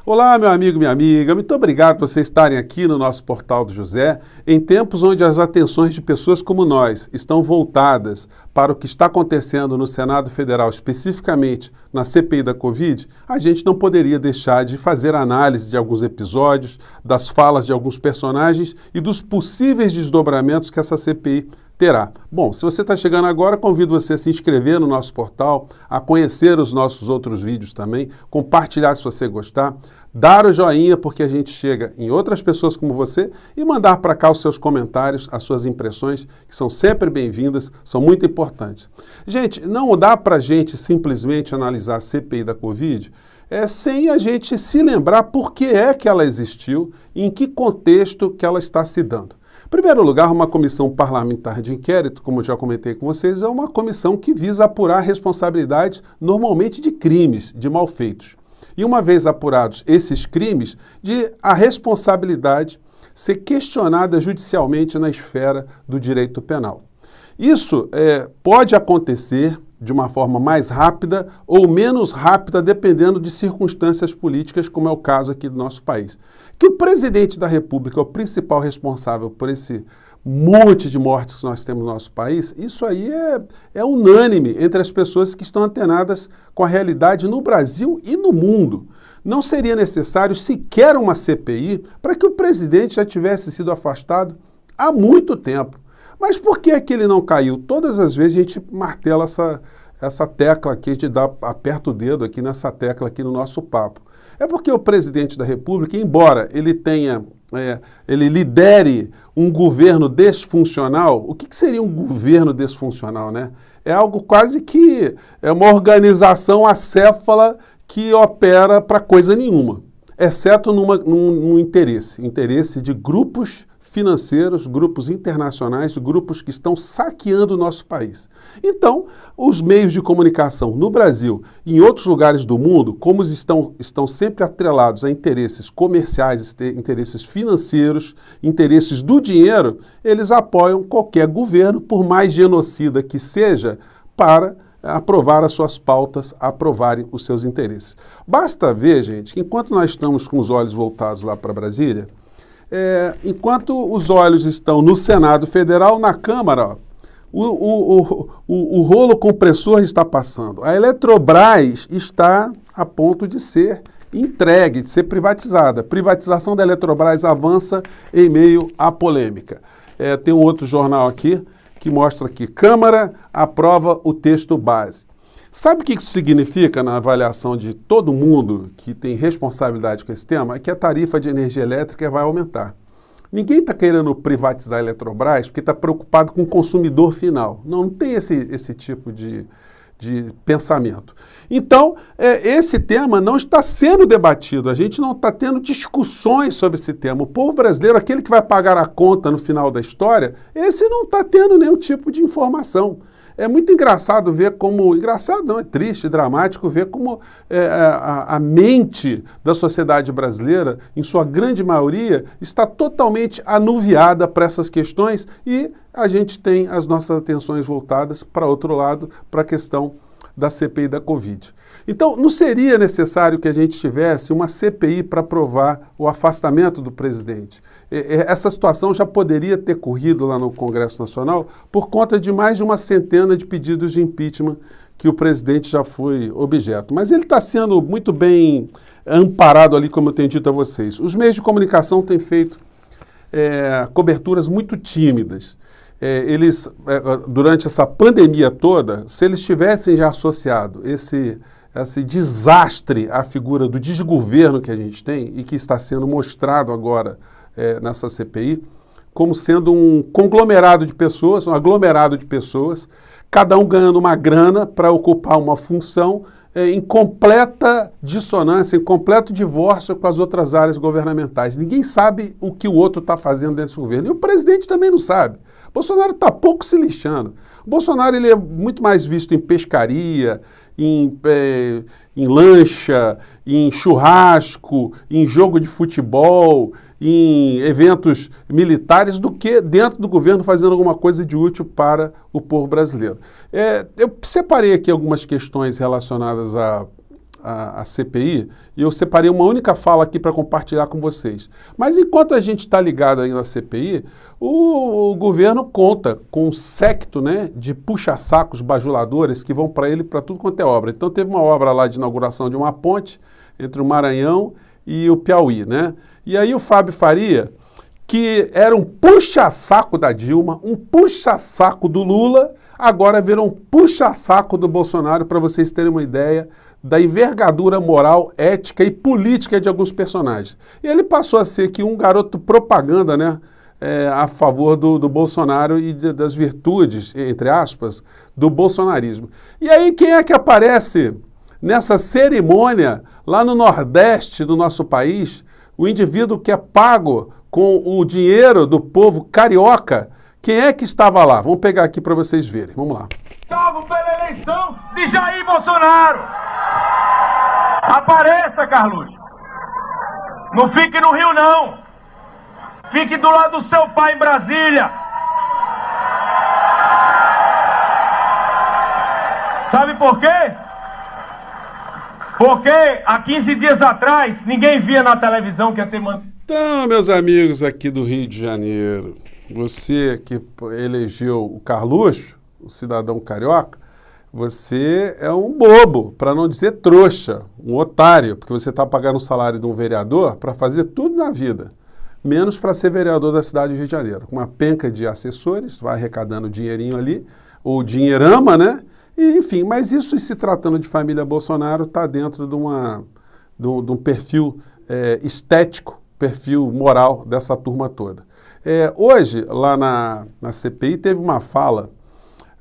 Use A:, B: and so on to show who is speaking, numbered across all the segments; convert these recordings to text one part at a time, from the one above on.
A: Olá, meu amigo, minha amiga, muito obrigado por vocês estarem aqui no nosso Portal do José, em tempos onde as atenções de pessoas como nós estão voltadas para o que está acontecendo no Senado Federal, especificamente na CPI da Covid, a gente não poderia deixar de fazer análise de alguns episódios, das falas de alguns personagens e dos possíveis desdobramentos que essa CPI terá. Bom, se você está chegando agora, convido você a se inscrever no nosso portal, a conhecer os nossos outros vídeos também, compartilhar se você gostar, dar o joinha porque a gente chega em outras pessoas como você e mandar para cá os seus comentários, as suas impressões, que são sempre bem-vindas, são muito importantes. Gente, não dá para a gente simplesmente analisar a CPI da Covid sem a gente se lembrar por que é que ela existiu e em que contexto que ela está se dando. Em primeiro lugar, uma comissão parlamentar de inquérito, como eu já comentei com vocês, é uma comissão que visa apurar responsabilidades normalmente de crimes, de malfeitos. E uma vez apurados esses crimes, a responsabilidade ser questionada judicialmente na esfera do direito penal. Isso pode acontecer de uma forma mais rápida ou menos rápida, dependendo de circunstâncias políticas, como é o caso aqui do nosso país. Que o presidente da República é o principal responsável por esse monte de mortes que nós temos no nosso país, isso aí é unânime entre as pessoas que estão antenadas com a realidade no Brasil e no mundo. Não seria necessário sequer uma CPI para que o presidente já tivesse sido afastado há muito tempo. Mas por que é que ele não caiu? Todas as vezes a gente martela essa tecla aqui, a gente aperta o dedo aqui nessa tecla aqui no nosso papo. É porque o presidente da República, embora ele lidere um governo desfuncional, o que seria um governo desfuncional, né? É algo quase que uma organização acéfala que opera para coisa nenhuma, exceto num interesse de grupos financeiros, grupos internacionais, grupos que estão saqueando o nosso país. Então, os meios de comunicação no Brasil e em outros lugares do mundo, como estão sempre atrelados a interesses comerciais, interesses financeiros, interesses do dinheiro, eles apoiam qualquer governo, por mais genocida que seja, para aprovar as suas pautas, aprovarem os seus interesses. Basta ver, gente, que enquanto nós estamos com os olhos voltados lá para Brasília, enquanto os olhos estão no Senado Federal, na Câmara, o rolo compressor está passando. A Eletrobras está a ponto de ser entregue, de ser privatizada. A privatização da Eletrobras avança em meio à polêmica. Tem um outro jornal aqui que mostra que Câmara aprova o texto base. Sabe o que isso significa na avaliação de todo mundo que tem responsabilidade com esse tema? É que a tarifa de energia elétrica vai aumentar. Ninguém está querendo privatizar a Eletrobras porque está preocupado com o consumidor final. Não tem esse tipo de pensamento. Então, esse tema não está sendo debatido, a gente não está tendo discussões sobre esse tema. O povo brasileiro, aquele que vai pagar a conta no final da história, esse não está tendo nenhum tipo de informação. É muito engraçado ver como, engraçado não, é triste, dramático ver como a mente da sociedade brasileira, em sua grande maioria, está totalmente anuviada para essas questões e a gente tem as nossas atenções voltadas para outro lado, para a questão da CPI da Covid. Então, não seria necessário que a gente tivesse uma CPI para aprovar o afastamento do presidente. Essa situação já poderia ter corrido lá no Congresso Nacional por conta de mais de uma centena de pedidos de impeachment que o presidente já foi objeto. Mas ele está sendo muito bem amparado ali, como eu tenho dito a vocês. Os meios de comunicação têm feito coberturas muito tímidas. Eles, durante essa pandemia toda, se eles tivessem já associado esse desastre à figura do desgoverno que a gente tem e que está sendo mostrado agora nessa CPI, como sendo um conglomerado de pessoas, um aglomerado de pessoas, cada um ganhando uma grana para ocupar uma função em completa dissonância, em completo divórcio com as outras áreas governamentais. Ninguém sabe o que o outro está fazendo dentro do governo. E o presidente também não sabe. Bolsonaro está pouco se lixando. Bolsonaro ele é muito mais visto em pescaria, em lancha, em churrasco, em jogo de futebol, em eventos militares, do que dentro do governo fazendo alguma coisa de útil para o povo brasileiro. Eu separei aqui algumas questões relacionadas a CPI, e eu separei uma única fala aqui para compartilhar com vocês. Mas enquanto a gente está ligado aí na CPI, o governo conta com um séquito, né, de puxa-sacos bajuladores que vão para ele para tudo quanto é obra. Então teve uma obra lá de inauguração de uma ponte entre o Maranhão e o Piauí, né? E aí o Fábio Faria, que era um puxa-saco da Dilma, um puxa-saco do Lula, agora virou um puxa-saco do Bolsonaro, para vocês terem uma ideia da envergadura moral, ética e política de alguns personagens. E ele passou a ser aqui um garoto propaganda, né, a favor do Bolsonaro e das virtudes, entre aspas, do bolsonarismo. E aí quem é que aparece nessa cerimônia lá no Nordeste do nosso país? O indivíduo que é pago com o dinheiro do povo carioca. Quem é que estava lá? Vamos pegar aqui para vocês verem. Vamos lá.
B: Salvo pela eleição de Jair Bolsonaro. Apareça, Carlos. Não fique no Rio, não. Fique do lado do seu pai em Brasília. Sabe por quê? Porque há 15 dias atrás, ninguém via na televisão que ia ter...
A: Então, meus amigos aqui do Rio de Janeiro, você que elegeu o Carluxo, o cidadão carioca, você é um bobo, para não dizer trouxa, um otário, porque você está pagando o salário de um vereador para fazer tudo na vida, menos para ser vereador da cidade do Rio de Janeiro. Com uma penca de assessores, vai arrecadando dinheirinho ali, o dinheirama, né? E, enfim, mas isso, se tratando de família Bolsonaro, está dentro de um perfil estético, perfil moral dessa turma toda. Hoje, lá na CPI, teve uma fala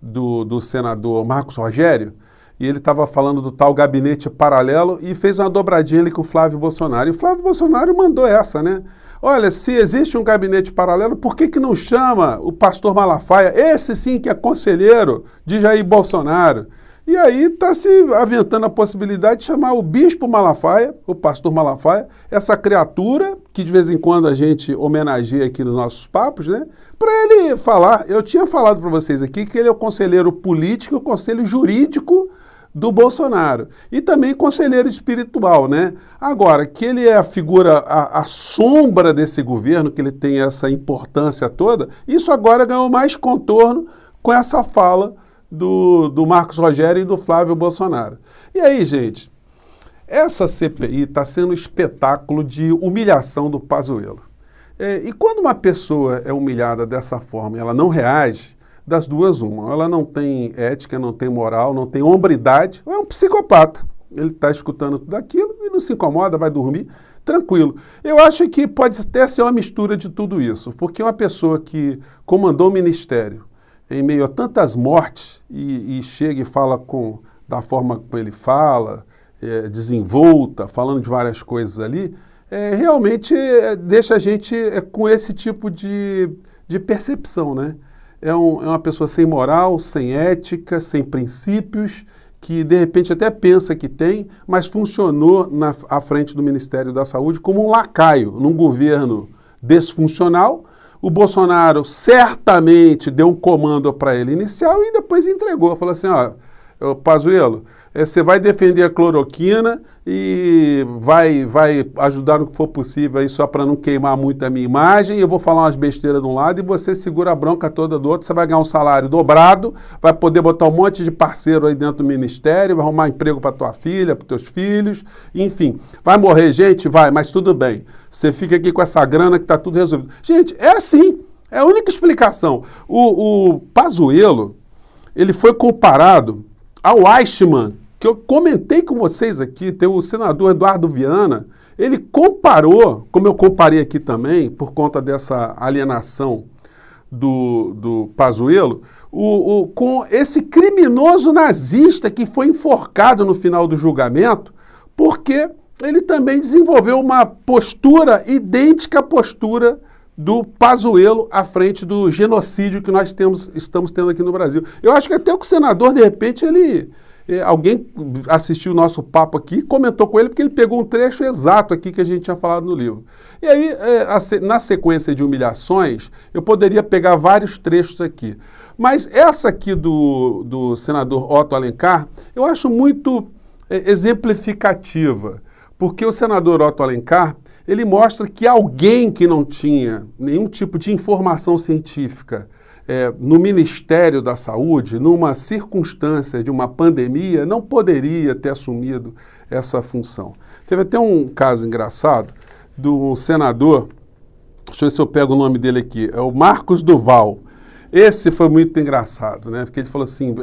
A: do senador Marcos Rogério, e ele estava falando do tal gabinete paralelo e fez uma dobradinha ali com o Flávio Bolsonaro. E o Flávio Bolsonaro mandou essa, né? Olha, se existe um gabinete paralelo, por que não chama o pastor Malafaia? Esse sim que é conselheiro de Jair Bolsonaro. E aí está se aventando a possibilidade de chamar o bispo Malafaia, o pastor Malafaia, essa criatura que de vez em quando a gente homenageia aqui nos nossos papos, né? Para ele falar, eu tinha falado para vocês aqui que ele é o conselheiro político e o conselho jurídico do Bolsonaro. E também conselheiro espiritual, né? Agora, que ele é a figura, a sombra desse governo, que ele tem essa importância toda, isso agora ganhou mais contorno com essa fala do Marcos Rogério e do Flávio Bolsonaro. E aí, gente, essa CPI está sendo um espetáculo de humilhação do Pazuello. E quando uma pessoa é humilhada dessa forma e ela não reage, das duas uma, ela não tem ética, não tem moral, não tem hombridade, ou é um psicopata. Ele está escutando tudo aquilo e não se incomoda, vai dormir tranquilo. Eu acho que pode até ser uma mistura de tudo isso, porque uma pessoa que comandou o ministério em meio a tantas mortes e chega e fala da forma como ele fala, desenvolta, falando de várias coisas ali, realmente deixa a gente com esse tipo de percepção, né? É uma pessoa sem moral, sem ética, sem princípios, que de repente até pensa que tem, mas funcionou à frente do Ministério da Saúde como um lacaio, num governo desfuncional. O Bolsonaro certamente deu um comando para ele inicial e depois entregou. Falou assim, ó, Pazuello, você vai defender a cloroquina e vai ajudar no que for possível aí só para não queimar muito a minha imagem. Eu vou falar umas besteiras de um lado e você segura a bronca toda do outro. Você vai ganhar um salário dobrado, vai poder botar um monte de parceiro aí dentro do ministério, vai arrumar emprego para tua filha, para teus filhos, enfim. Vai morrer gente? Vai, mas tudo bem. Você fica aqui com essa grana que está tudo resolvido. Gente, é assim. É a única explicação. O Pazuello, ele foi comparado ao Eichmann, que eu comentei com vocês aqui, tem o senador Eduardo Viana, ele comparou, como eu comparei aqui também, por conta dessa alienação do Pazuello, com esse criminoso nazista que foi enforcado no final do julgamento, porque ele também desenvolveu uma postura idêntica à postura do Pazuello à frente do genocídio que nós estamos tendo aqui no Brasil. Eu acho que até o senador, de repente, alguém assistiu o nosso papo aqui, comentou com ele, porque ele pegou um trecho exato aqui que a gente tinha falado no livro. E aí, na sequência de humilhações, eu poderia pegar vários trechos aqui. Mas essa aqui do senador Otto Alencar, eu acho muito exemplificativa, porque o senador Otto Alencar, ele mostra que alguém que não tinha nenhum tipo de informação científica no Ministério da Saúde, numa circunstância de uma pandemia, não poderia ter assumido essa função. Teve até um caso engraçado do senador, deixa eu ver se eu pego o nome dele aqui, é o Marcos Duval. Esse foi muito engraçado, né? Porque ele falou assim,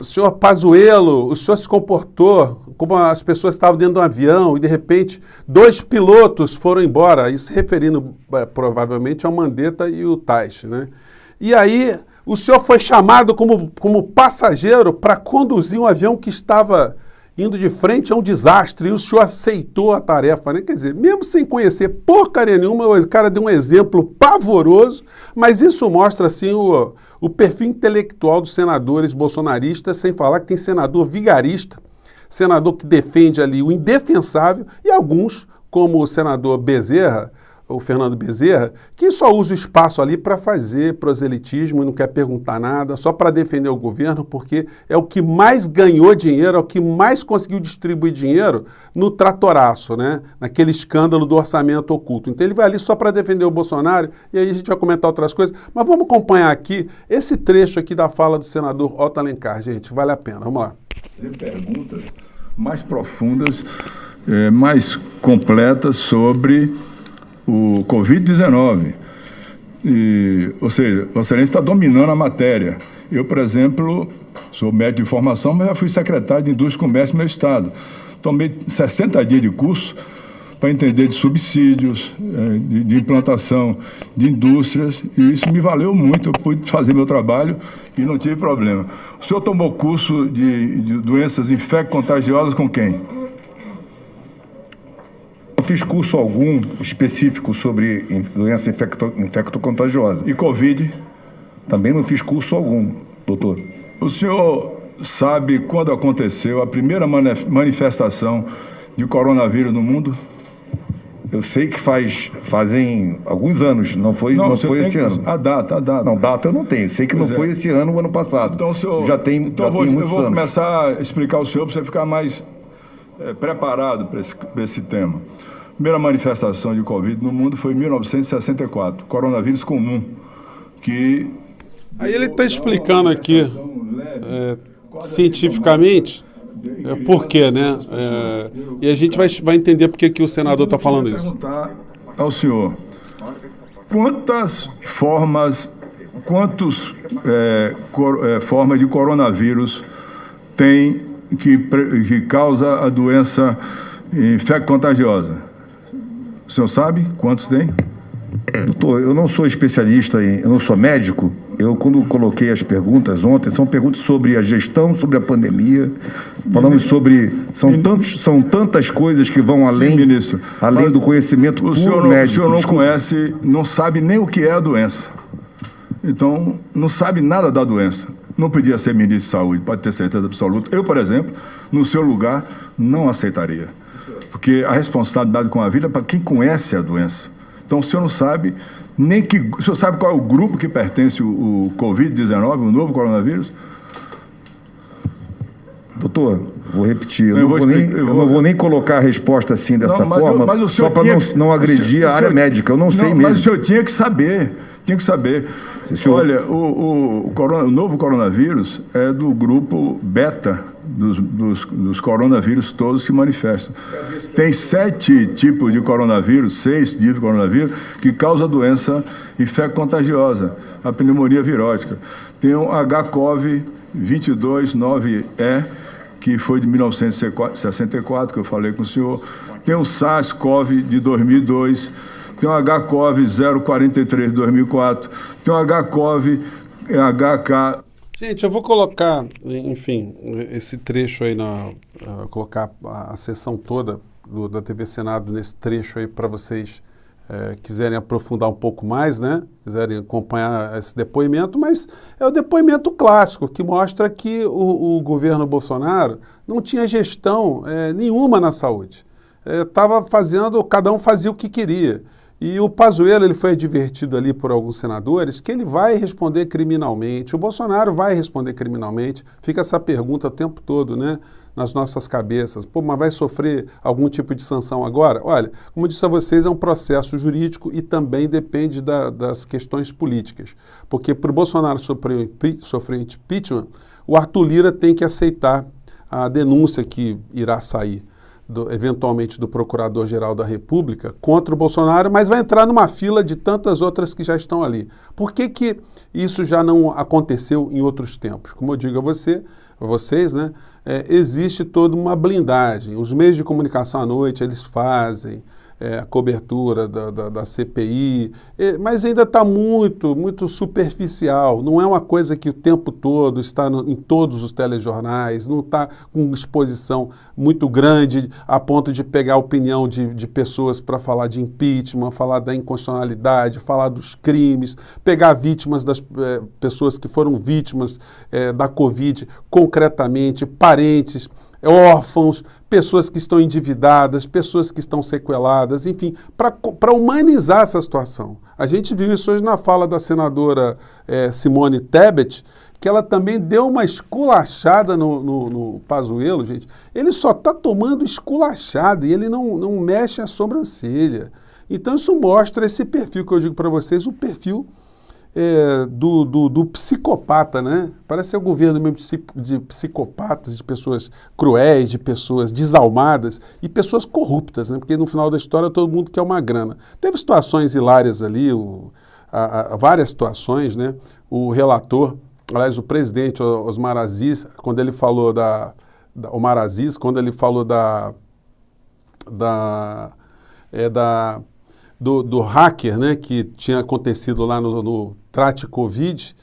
A: senhor Pazuello, o senhor se comportou como as pessoas estavam dentro de um avião e, de repente, 2 pilotos foram embora, isso se referindo provavelmente ao Mandetta e o Taixe, né? E aí, o senhor foi chamado como passageiro para conduzir um avião que estava indo de frente a um desastre, e o senhor aceitou a tarefa, né? Quer dizer, mesmo sem conhecer porcaria nenhuma, o cara deu um exemplo pavoroso, mas isso mostra, assim, o perfil intelectual dos senadores bolsonaristas, sem falar que tem senador vigarista, senador que defende ali o indefensável, e alguns, como o senador Bezerra, o Fernando Bezerra, que só usa o espaço ali para fazer proselitismo e não quer perguntar nada, só para defender o governo, porque é o que mais ganhou dinheiro, é o que mais conseguiu distribuir dinheiro no tratoraço, né? Naquele escândalo do orçamento oculto. Então ele vai ali só para defender o Bolsonaro, e aí a gente vai comentar outras coisas. Mas vamos acompanhar aqui esse trecho aqui da fala do senador Otto Alencar, gente, vale a pena. Vamos lá.
C: Fazer perguntas mais profundas, mais completas sobre o Covid-19, ou seja, o Excelência está dominando a matéria. Eu, por exemplo, sou médico de formação, mas já fui secretário de Indústria e Comércio no meu estado. Tomei 60 dias de curso para entender de subsídios, de implantação de indústrias, e isso me valeu muito. Eu pude fazer meu trabalho e não tive problema. O senhor tomou curso de doenças infecto-contagiosas com quem?
D: Não fiz curso algum específico sobre doença infecto-contagiosa.
C: E Covid?
D: Também não fiz curso algum, doutor.
C: O senhor sabe quando aconteceu a primeira manifestação de coronavírus no mundo?
D: Eu sei que fazem alguns anos, não foi esse ano.
C: A data.
D: Não, data eu não tenho. Sei que não foi esse ano, o ano passado.
C: Então, senhor,
D: eu
C: vou começar a explicar ao senhor para você ficar mais preparado para esse tema. A primeira manifestação de Covid no mundo foi em 1964, coronavírus comum, que...
A: Aí ele está explicando aqui, cientificamente, por quê, né? E a gente vai entender por que o senador está falando isso.
C: Eu vou perguntar ao senhor, quantas formas de coronavírus tem que causa a doença infecto-contagiosa? O senhor sabe quantos tem?
D: Doutor, eu não sou especialista, eu não sou médico. Eu, quando coloquei as perguntas ontem, são perguntas sobre a gestão, sobre a pandemia. Falamos sobre... São tantas coisas que vão além,
C: ministro,
D: além do conhecimento puro médico.
C: O senhor não conhece, não sabe nem o que é a doença. Então, não sabe nada da doença. Não podia ser ministro de saúde, pode ter certeza absoluta. Eu, por exemplo, no seu lugar, não aceitaria. Porque a responsabilidade com a vida é para quem conhece a doença. Então, o senhor não sabe nem que... O senhor sabe qual é o grupo que pertence o Covid-19, o novo coronavírus?
D: Doutor, vou repetir. Eu não vou nem colocar a resposta assim dessa forma, só para não agredir a área médica. Eu não sei mesmo.
C: Mas o senhor tinha que saber. Tinha que saber. Olha, o novo coronavírus é do grupo beta dos coronavírus todos que manifestam. Tem 7 tipos de coronavírus, 6 tipos de coronavírus, que causam a doença infecto-contagiosa, a pneumonia virótica. Tem o HCOV 22.9E, que foi de 1964, que eu falei com o senhor. Tem o SARS-CoV de 2002. Tem o HCOV 043 de 2004, tem o HCOV HK...
A: Gente, eu vou colocar, enfim, esse trecho aí, colocar a sessão toda da TV Senado nesse trecho aí para vocês quiserem aprofundar um pouco mais, né? Quiserem acompanhar esse depoimento, mas é o depoimento clássico que mostra que o governo Bolsonaro não tinha gestão nenhuma na saúde. Estava fazendo, cada um fazia o que queria. E o Pazuello, ele foi advertido ali por alguns senadores que ele vai responder criminalmente, o Bolsonaro vai responder criminalmente. Fica essa pergunta o tempo todo, né, nas nossas cabeças. Pô, mas vai sofrer algum tipo de sanção agora? Olha, como eu disse a vocês, é um processo jurídico e também depende das questões políticas. Porque para o Bolsonaro sofrer impeachment, o Arthur Lira tem que aceitar a denúncia que irá sair eventualmente do Procurador-Geral da República contra o Bolsonaro, mas vai entrar numa fila de tantas outras que já estão ali. Por que que isso já não aconteceu em outros tempos? Como eu digo a vocês, né, existe toda uma blindagem. Os meios de comunicação à noite, eles fazem a cobertura da CPI, mas ainda está muito superficial. Não é uma coisa que o tempo todo está em todos os telejornais, não está com exposição muito grande a ponto de pegar a opinião de pessoas para falar de impeachment, falar da inconstitucionalidade, falar dos crimes, pegar vítimas das pessoas que foram vítimas da Covid concretamente, parentes, órfãos, pessoas que estão endividadas, pessoas que estão sequeladas, enfim, para humanizar essa situação. A gente viu isso hoje na fala da senadora Simone Tebet, que ela também deu uma esculachada no Pazuello, gente. Ele só está tomando esculachada e ele não mexe a sobrancelha. Então isso mostra esse perfil que eu digo para vocês, o perfil do psicopata, né? Parece ser o governo mesmo de psicopatas, de pessoas cruéis, de pessoas desalmadas e pessoas corruptas, né? Porque no final da história todo mundo quer uma grana. Teve situações hilárias ali, várias situações, né? O relator, aliás, o presidente Osmar Aziz, quando ele falou Omar Aziz, quando ele falou do hacker, né, que tinha acontecido lá no Trate Covid,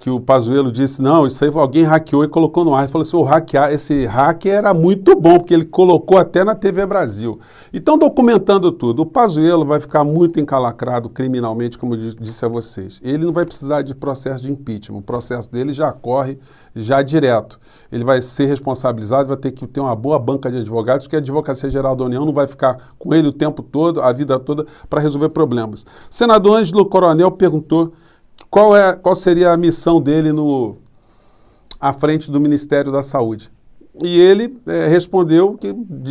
A: que o Pazuello disse, não, isso aí alguém hackeou e colocou no ar. Ele falou assim, esse hacker era muito bom, porque ele colocou até na TV Brasil. Então, documentando tudo, o Pazuello vai ficar muito encalacrado criminalmente, como eu disse a vocês. Ele não vai precisar de processo de impeachment, o processo dele já corre já direto. Ele vai ser responsabilizado, vai ter que ter uma boa banca de advogados, porque a Advocacia Geral da União não vai ficar com ele o tempo todo, a vida toda, para resolver problemas. O senador Ângelo Coronel perguntou qual seria a missão dele à frente do Ministério da Saúde. E ele respondeu,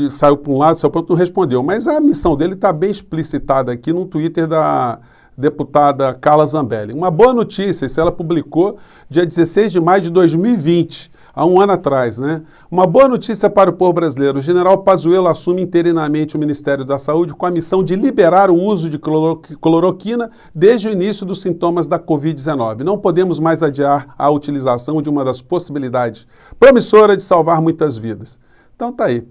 A: saiu para um lado, saiu para o outro, não respondeu. Mas a missão dele está bem explicitada aqui no Twitter da deputada Carla Zambelli. Uma boa notícia, isso ela publicou dia 16 de maio de 2020, há um ano atrás, né? Uma boa notícia para o povo brasileiro. O general Pazuello assume interinamente o Ministério da Saúde com a missão de liberar o uso de cloroquina desde o início dos sintomas da Covid-19. Não podemos mais adiar a utilização de uma das possibilidades promissora de salvar muitas vidas. Então tá aí.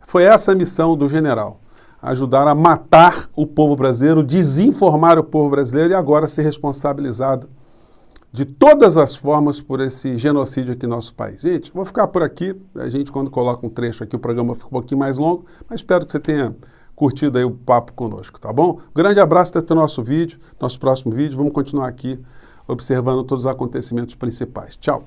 A: Foi essa a missão do general. Ajudar a matar o povo brasileiro, desinformar o povo brasileiro e agora ser responsabilizado de todas as formas por esse genocídio aqui no nosso país. Gente, vou ficar por aqui. A gente, quando coloca um trecho aqui, o programa fica um pouquinho mais longo, mas espero que você tenha curtido aí o papo conosco, tá bom? Grande abraço até o nosso próximo vídeo. Vamos continuar aqui observando todos os acontecimentos principais. Tchau!